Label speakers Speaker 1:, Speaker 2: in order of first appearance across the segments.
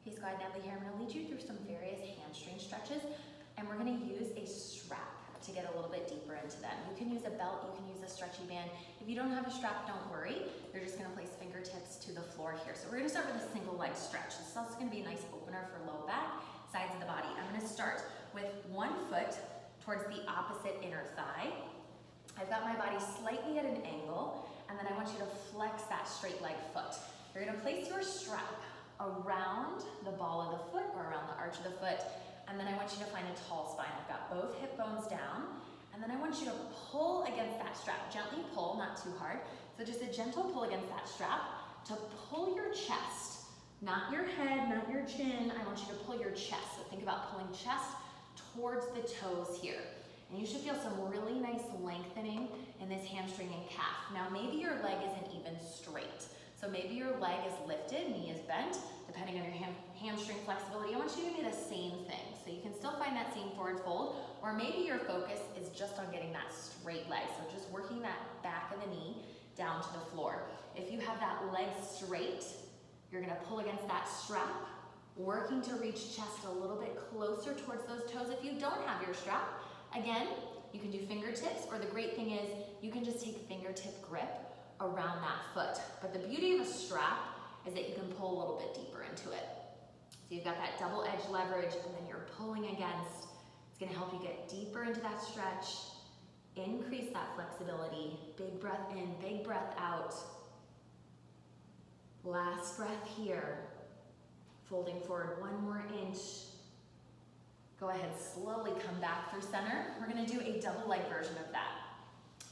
Speaker 1: Hey Squad, Natalie here. I'm going to lead you through some various hamstring stretches, and we're going to use a strap to get a little bit deeper into them. You can use a belt, you can use a stretchy band. If you don't have a strap, don't worry. You're just going to place fingertips to the floor here. So we're going to start with a single leg stretch. This is also going to be a nice opener for low back, sides of the body. I'm going to start with one foot towards the opposite inner thigh. I've got my body slightly at an angle, and then I want you to flex that straight leg foot. You're going to place your strap around the ball of the foot or around the arch of the foot, and then I want you to find a tall spine. I've got both hip bones down, and then I want you to pull against that strap. Gently pull, not too hard. So just a gentle pull against that strap to pull your chest, not your head, not your chin. I want you to pull your chest. So think about pulling chest towards the toes here. And you should feel some really nice lengthening in this hamstring and calf. Now maybe your leg isn't even straight. So maybe your leg is lifted, knee is bent, depending on your hamstring flexibility. I want you to do the same thing. So you can still find that same forward fold, or maybe your focus is just on getting that straight leg. So just working that back of the knee down to the floor. If you have that leg straight, you're gonna pull against that strap, working to reach chest a little bit closer towards those toes. If you don't have your strap, again, you can do fingertips, or the great thing is you can just take fingertip grip around that foot. But the beauty of a strap is that you can pull a little bit deeper into it. So you've got that double edge leverage, and then you're pulling against. It's gonna help you get deeper into that stretch, increase that flexibility. Big breath in, big breath out. Last breath here. Folding forward one more inch. Go ahead, slowly come back through center. We're gonna do a double leg version of that.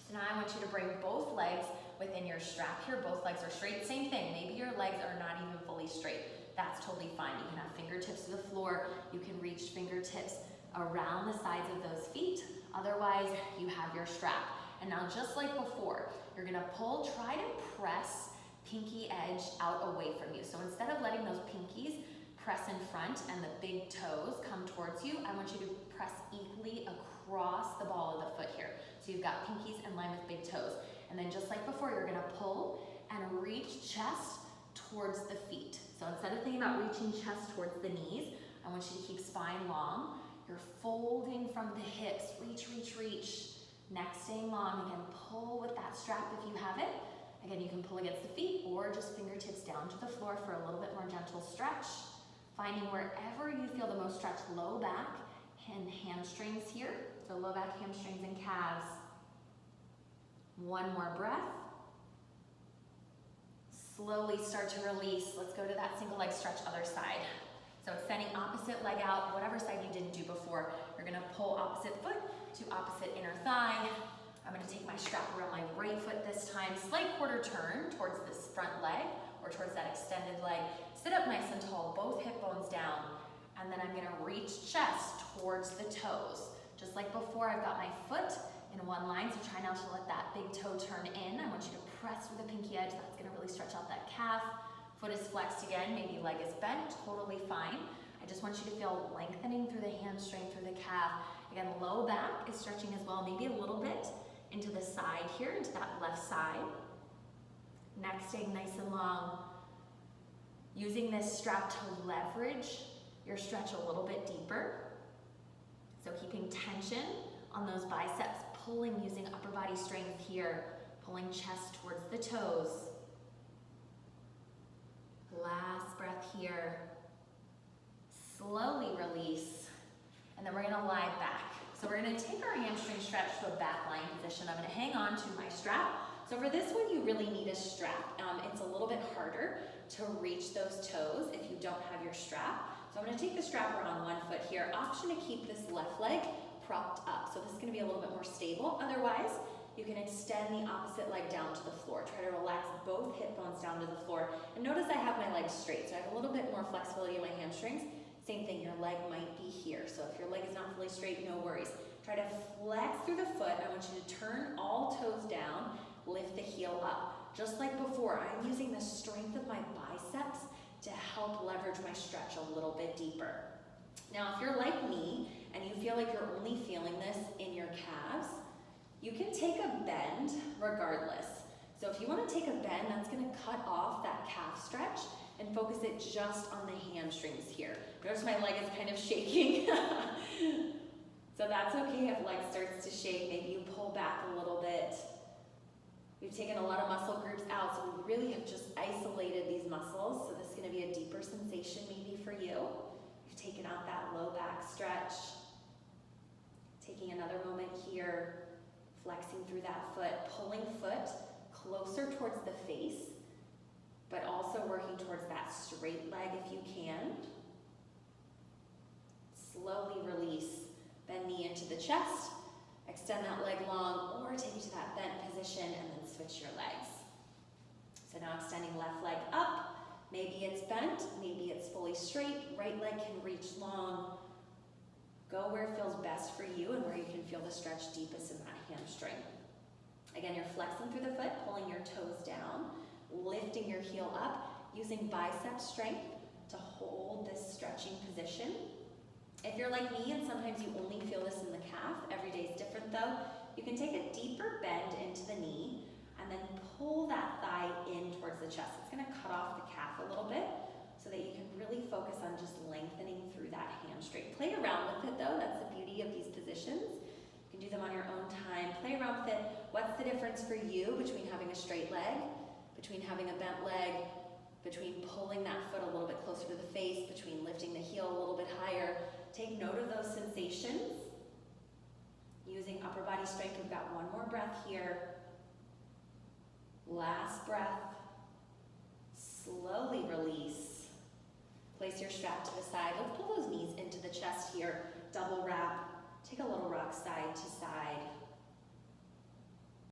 Speaker 1: So now I want you to bring both legs within your strap here. Both legs are straight. Same thing, maybe your legs are not even fully straight. That's totally fine. You can have fingertips to the floor. You can reach fingertips around the sides of those feet. Otherwise, you have your strap. And now just like before, you're gonna pull, try to press pinky edge out away from you. So instead of letting those pinkies press in front and the big toes come towards you, I want you to press equally across the ball of the foot here. So you've got pinkies in line with big toes. And then just like before, you're gonna pull and reach chest towards the feet. So instead of thinking about reaching chest towards the knees, I want you to keep spine long. You're folding from the hips, reach, reach, reach. Neck staying long. Again, pull with that strap if you have it. Again, you can pull against the feet or just fingertips down to the floor for a little bit more gentle stretch. Finding wherever you feel the most stretch, low back and hamstrings here. So low back, hamstrings, and calves. One more breath. Slowly start to release. Let's go to that single leg stretch, other side. So extending opposite leg out, whatever side you didn't do before. You're gonna pull opposite foot to opposite inner thigh. I'm gonna take my strap around my right foot this time. Slight quarter turn towards this front leg or towards that extended leg. Sit up nice and tall, both hip bones down. And then I'm gonna reach chest towards the toes. Just like before, I've got my foot in one line, so try not to let that big toe turn in. I want you to press with the pinky edge. That's gonna really stretch out that calf. Foot is flexed again, maybe leg is bent, totally fine. I just want you to feel lengthening through the hamstring, through the calf. Again, low back is stretching as well, maybe a little bit into the side here, into that left side. Neck staying nice and long. Using this strap to leverage your stretch a little bit deeper. So keeping tension on those biceps, pulling using upper body strength here, pulling chest towards the toes. Last breath here. Slowly release, and then we're gonna lie back. So we're gonna take our hamstring stretch to a back lying position. I'm gonna hang on to my strap. So for this one, you really need a strap. It's a little bit harder to reach those toes if you don't have your strap. So I'm gonna take the strap around one foot here. Option to keep this left leg propped up. So this is gonna be a little bit more stable. Otherwise, you can extend the opposite leg down to the floor. Try to relax both hip bones down to the floor. And notice I have my legs straight, so I have a little bit more flexibility in my hamstrings. Same thing, your leg might be here. So if your leg is not fully straight, no worries. Try to flex through the foot. I want you to turn all toes down, lift the heel up. Just like before, I'm using the strength of my biceps to help leverage my stretch a little bit deeper. Now, if you're like me and you feel like you're only feeling this in your calves, you can take a bend regardless. So if you want to take a bend, that's going to cut off that calf stretch and focus it just on the hamstrings here. Notice my leg is kind of shaking. So that's okay if leg starts to shake. Maybe you pull back a little bit. We've taken a lot of muscle groups out, so we really have just isolated these muscles. So this is going to be a deeper sensation maybe for you. You've taken out that low back stretch. Taking another moment here, flexing through that foot, pulling foot closer towards the face, but also working towards that straight leg if you can. Slowly release. Bend knee into the chest, extend that leg long, or take it to that bent position and then switch your legs. So now extending left leg up, maybe it's bent, maybe it's fully straight, right leg can reach long. Go where it feels best for you and where you can feel the stretch deepest in that hamstring. Again, you're flexing through the foot, pulling your toes down, lifting your heel up, using bicep strength to hold this stretching position. If you're like me and sometimes you only feel this in the calf, every day is different though, you can take a deeper bend into the knee and then pull that thigh in towards the chest. It's gonna cut off the calf a little bit so that you can really focus on just lengthening through that hamstring. Play around with it though, that's the beauty of these positions. You can do them on your own time. Play around with it. What's the difference for you between having a straight leg, between having a bent leg, between pulling that foot a little bit closer to the face, between lifting the heel a little bit higher? Take note of those sensations. Using upper body strength, we've got one more breath here. Last breath. Slowly release. Place your strap to the side. Let's pull those knees into the chest here. Double wrap. Take a little rock side to side.